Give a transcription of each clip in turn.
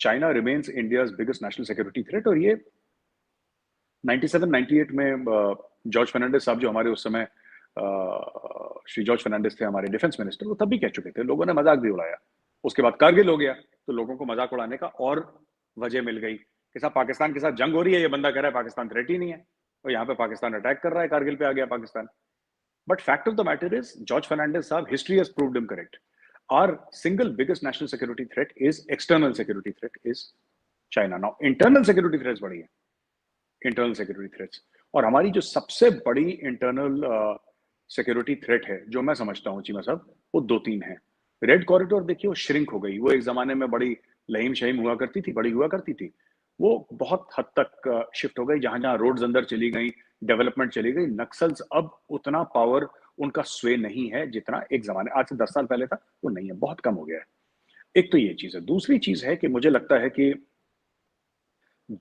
China remains India's biggest national security threat. और ये 97-98 में जॉर्ज फर्नांडिस साहब, जो हमारे उस समय श्री जॉर्ज फर्नांडिस थे हमारे डिफेंस मिनिस्टर, वो तब भी कह चुके थे, लोगों ने मजाक भी उड़ाया। उसके बाद कारगिल हो गया तो लोगों को मजाक उड़ाने का और वजह मिल गई कि साहब पाकिस्तान के साथ जंग हो रही है, ये बंदा कह रहा है पाकिस्तान थ्रेट ही नहीं है, और यहाँ पे पाकिस्तान अटैक कर रहा है, कारगिल पे आ गया Pakistan. But fact of the matter is, George Fernandez साहब, history has proved him correct. Our single biggest national security threat is external security threat is China. Now, internal security threats बड़ी है, internal security threats. और हमारी जो सबसे बड़ी internal security threat है, जो मैं समझता हूँ चीमा साहब, वो 2-3 है। रेड कॉरिडोर देखिए, वो श्रिंक हो गई। वो एक जमाने में बड़ी लहीम शहीम हुआ करती थी, बड़ी हुआ करती थी, वो बहुत हद तक शिफ्ट हो गई। जहां जहां रोड्स अंदर चली गई, डेवलपमेंट चली गई, नक्सल्स अब उतना पावर उनका स्वे नहीं है जितना एक जमाने, आज से 10 साल पहले था, वो नहीं है, बहुत कम हो गया है। एक तो ये चीज है। दूसरी चीज है कि मुझे लगता है कि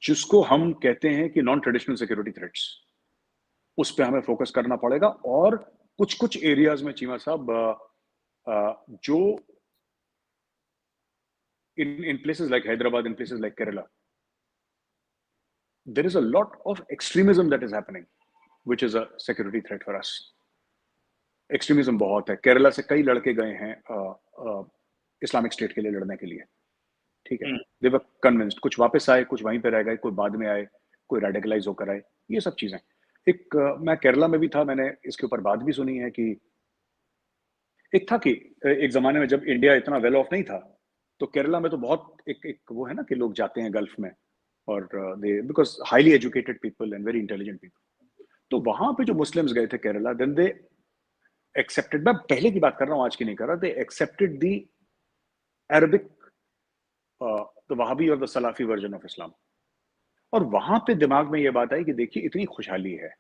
जिसको हम कहते हैं कि नॉन ट्रेडिशनल सिक्योरिटी थ्रेट्स, उस पर हमें फोकस करना पड़ेगा। और कुछ कुछ एरियाज में चीमा साहब, जो in places like Hyderabad, in places like Kerala, there is a lot of extremism that is happening, which is a security threat for us. Extremism बहुत है। केरला से कई लड़के गए हैं इस्लामिक स्टेट के लिए लड़ने के लिए, ठीक है। दे वर कन्विंस्ड, कुछ वापस आए, कुछ वहीं पे रह गए, कोई बाद में आए, कोई रेडिकलाइज होकर आए, ये सब चीजें। मैं केरला में भी था, मैंने इसके ऊपर बात भी सुनी है कि एक था कि एक जमाने में जब इंडिया इतना वेल ऑफ नहीं था, तो केरला में तो बहुत एक वो है ना कि लोग जाते हैं गल्फ में, और they because highly educated people and very intelligent people, तो वहां पे जो मुस्लिम्स गए थे केरला, देन दे एक्सेप्टेड, मैं पहले की बात कर रहा हूं, आज की नहीं कर रहा, they accepted the Arabic, the Wahhabi और the Salafi version of Islam. और वहां पे दिमाग में ये बात आई कि देखिए इतनी खुशहाली है,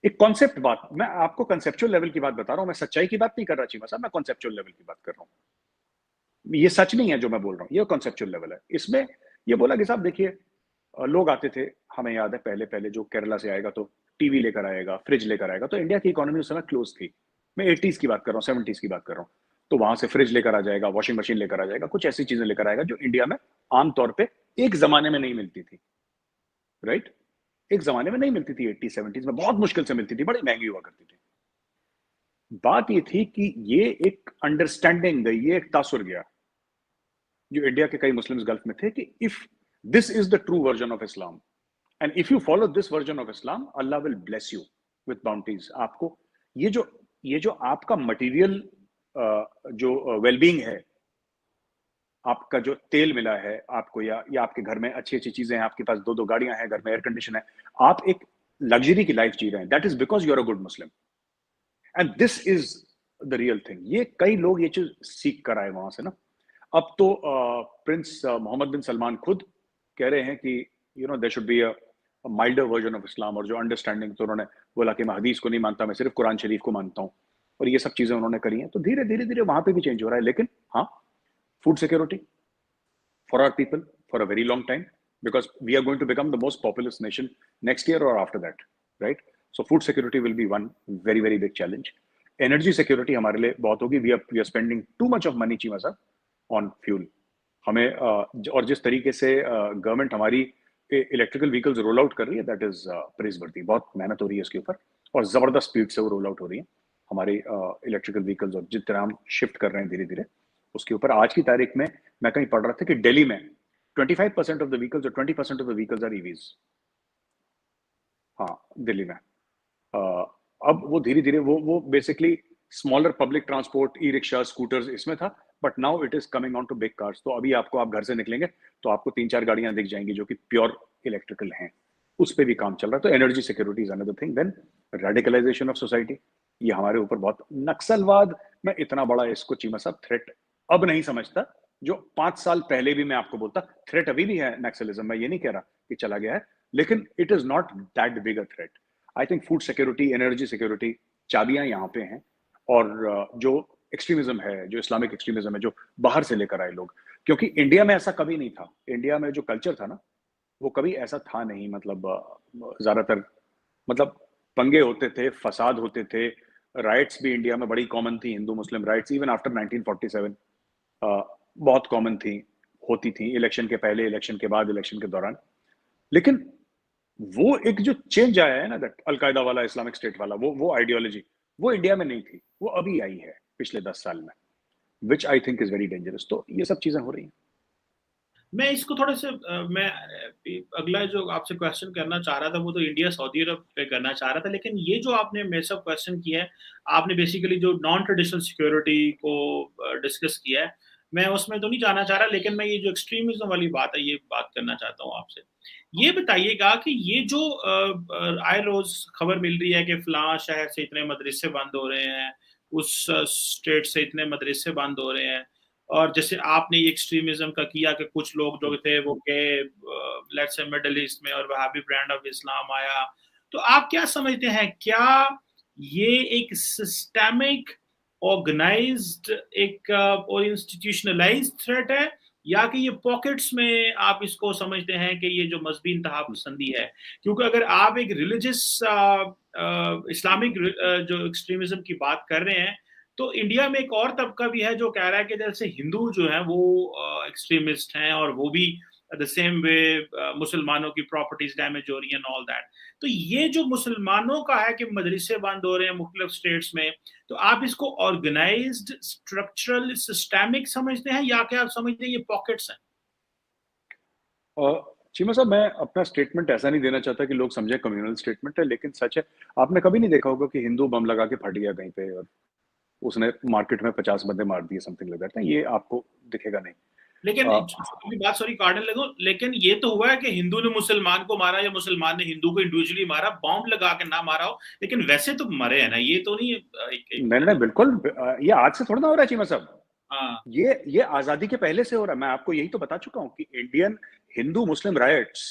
एक कॉन्सेप्ट बात, मैं आपको कंसेप्चुअल लेवल की बात बता रहा हूं, मैं सच्चाई की बात नहीं कर रहा चीमा साहब, मैं कॉन्सेप्चुअल लेवल की बात कर रहा हूं। ये सच नहीं है जो मैं बोल रहा हूं, ये कॉन्सेप्चुअल लेवल है। इसमें ये बोला कि साहब देखिए, लोग आते थे, हमें याद है पहले पहले जो केरला से आएगा तो टीवी लेकर आएगा, फ्रिज लेकर आएगा, तो इंडिया की इकोनॉमी उस समय क्लोज थी, मैं 80s की बात कर रहा हूँ, 70s की बात कर रहा हूँ, तो वहां से फ्रिज लेकर आ जाएगा, वॉशिंग मशीन लेकर आ जाएगा, कुछ ऐसी चीजें लेकर आएगा जो इंडिया में आमतौर पर एक जमाने में नहीं मिलती थी, राइट। एक जमाने में नहीं मिलती थी, 80s-70s में बहुत मुश्किल से मिलती थी, बड़ी महंगी हुआ करती थी। बात ये थी कि ये एक अंडरस्टैंडिंग गई, ये एक तासुर गया जो इंडिया के कई मुस्लिम्स गल्फ में थे कि if this is the true version of Islam and if you follow this version of Islam, Allah will bless you with bounties. आपको ये जो आपका मटेरियल जो वेलबींग है, आपका जो तेल मिला है आपको, या आपके घर में अच्छी अच्छी चीजें हैं, आपके पास 2-2 गाड़ियां हैं, घर में एयर कंडीशन है, आप एक लग्जरी की लाइफ जी रहे हैं, that is because you are a good Muslim and this is the real thing. ये कई लोग ये चीज सीख कर आए वहां से ना। अब तो प्रिंस मोहम्मद बिन सलमान खुद कह रहे हैं कि there should be a milder version of Islam, और जो अंडरस्टैंडिंग, तो उन्होंने बोला कि मैं हदीस को नहीं मानता, मैं सिर्फ कुरान शरीफ को मानता हूँ, और ये सब चीजें उन्होंने करी हैं। तो धीरे धीरे धीरे वहां पे भी चेंज हो रहा है। लेकिन हाँ, food security for our people for a very long time, because we are going to become the most populous nation next year or after that, right? So food security will be one very very big challenge. Energy security हमारे लिए बहुत होगी। we are spending too much of money Cheema साहब on fuel। हमें और जिस तरीके से गवर्नमेंट हमारी इलेक्ट्रिकल व्हीकल्स रोल आउट कर रही है, दैट इज प्रेज वर्दी। बहुत मेहनत हो रही है इसके ऊपर, और जबरदस्त स्पीड से वो रोल आउट हो रही है हमारी इलेक्ट्रिकल व्हीकल्स, और जिस तरह हम शिफ्ट कर रहे हैं धीरे धीरे उसके ऊपर। आज की तारीख में मैं कहीं पढ़ रहा था कि दिल्ली में 25% ऑफ द व्हीकल्स और 20% of the vehicles are EVs. हाँ, दिल्ली में अब वो धीरे धीरे वो basically smaller public transport, e rickshaw, scooters, इसमें था, but now it is coming on to big cars. तो अभी आपको, आप घर से निकलेंगे तो आपको 3-4 गाड़ियां दिख जाएंगी जो कि प्योर इलेक्ट्रिकल हैं। उस पर भी काम चल रहा है। तो energy security is another thing. Then radicalization of society, ये हमारे ऊपर बहुत, नक्सलवाद में इतना बड़ा इसको चीमा साहब थ्रेट अब नहीं समझता, जो 5 साल पहले भी मैं आपको बोलता थ्रेट अभी भी है नक्सलिज्म। मैं ये नहीं कह रहा कि चला गया है, लेकिन it is not that big a threat. I think food security, energy security, चाबियां यहाँ पे हैं। और जो एक्सट्रीमिज्म है, जो इस्लामिक एक्सट्रीमिज्म है, जो बाहर से लेकर आए लोग, क्योंकि इंडिया में ऐसा कभी नहीं था। इंडिया में जो कल्चर था ना, वो कभी ऐसा था नहीं। मतलब ज्यादातर मतलब पंगे होते थे, फसाद होते थे, राइट्स भी इंडिया में बड़ी कॉमन थी, हिंदू मुस्लिम राइट्स, इवन आफ्टर 1947 बहुत कॉमन थी। होती थी, इलेक्शन के पहले, इलेक्शन के बाद, इलेक्शन के दौरान। लेकिन वो एक जो चेंज आया है ना, दैट अलकायदा वाला, इस्लामिक स्टेट वाला, वो आइडियोलॉजी, वो इंडिया में नहीं थी, वो अभी आई है पिछले 10 साल में, which I think is very dangerous. तो ये सब चीजें हो रही हैं। मैं इसको थोड़े से अगला जो आपसे क्वेश्चन करना चाह रहा था वो तो इंडिया सऊदी अरब पे करना चाह रहा था, लेकिन ये जो आपने मेरे से क्वेश्चन किया है, आपने बेसिकली जो नॉन ट्रेडिशनल सिक्योरिटी को डिस्कस किया है, मैं उसमें तो नहीं जाना चाह रहा, लेकिन मैं ये जो एक्सट्रीमिज्म वाली बात है ये बात करना चाहता हूँ आपसे। ये बताइएगा कि ये जो आए रोज खबर मिल रही है कि फलां शहर से इतने मदरसे बंद हो रहे हैं, उस स्टेट से इतने मदरसे बंद हो रहे हैं, और जैसे आपने ये एक्सट्रीमिज्म का किया कि कुछ लोग जो थे वो गए लेट्स से मिडिल ईस्ट में और वहाबी ब्रांड ऑफ इस्लाम आया, तो आप क्या समझते हैं, क्या ये एक सिस्टेमिक ऑर्गेनाइज्ड एक और इंस्टीट्यूशनलाइज्ड थ्रेट है, या कि ये पॉकेट्स में आप इसको समझते हैं कि ये जो मजहबी इंतहा पसंदी है? क्योंकि अगर आप एक रिलीजियस इस्लामिक जो एक्सट्रीमिज्म की बात कर रहे हैं, तो इंडिया में एक और तबका भी है जो कह रहा है कि जैसे हिंदू जो है वो एक्सट्रीमिस्ट हैं, और वो भी द सेम वे मुसलमानों की प्रॉपर्टीज डैमेज हो रही है ऑल दैट। तो ये जो मुसलमानों का है कि मदरसे बंद हो रहे हैं मुख्तलिफ स्टेट्स में, तो आप इसको ऑर्गेनाइज्ड स्ट्रक्चरल सिस्टेमिक समझते हैं, या क्या आप समझते हैं ये पॉकेट्स हैं? चीमा साहब, मैं अपना स्टेटमेंट ऐसा नहीं देना चाहता कि लोग समझे कम्युनल स्टेटमेंट है, लेकिन सच है, आपने कभी नहीं देखा होगा कि हिंदू बम लगा के फट गया कहीं पे और उसने मार्केट में 50 बंदे मार दिए, समथिंग लाइक दैट। ये आपको दिखेगा नहीं। लेकिन आ, बात सॉरी कार्डन लगो, लेकिन ये तो हुआ है कि हिंदू ने मुसलमान को मारा या मुसलमान ने हिंदू को इंडिविजुअली मारा, बॉम्ब लगा के ना मारा हो, लेकिन वैसे तो मरे हैं ना, ये तो नहीं नहीं नहीं, बिल्कुल। ये आज से थोड़ा ना हो रहा है चीमा साहब। हाँ। ये आजादी के पहले से हो रहा है। मैं आपको यही तो बता चुका हूं कि इंडियन हिंदू मुस्लिम राइट्स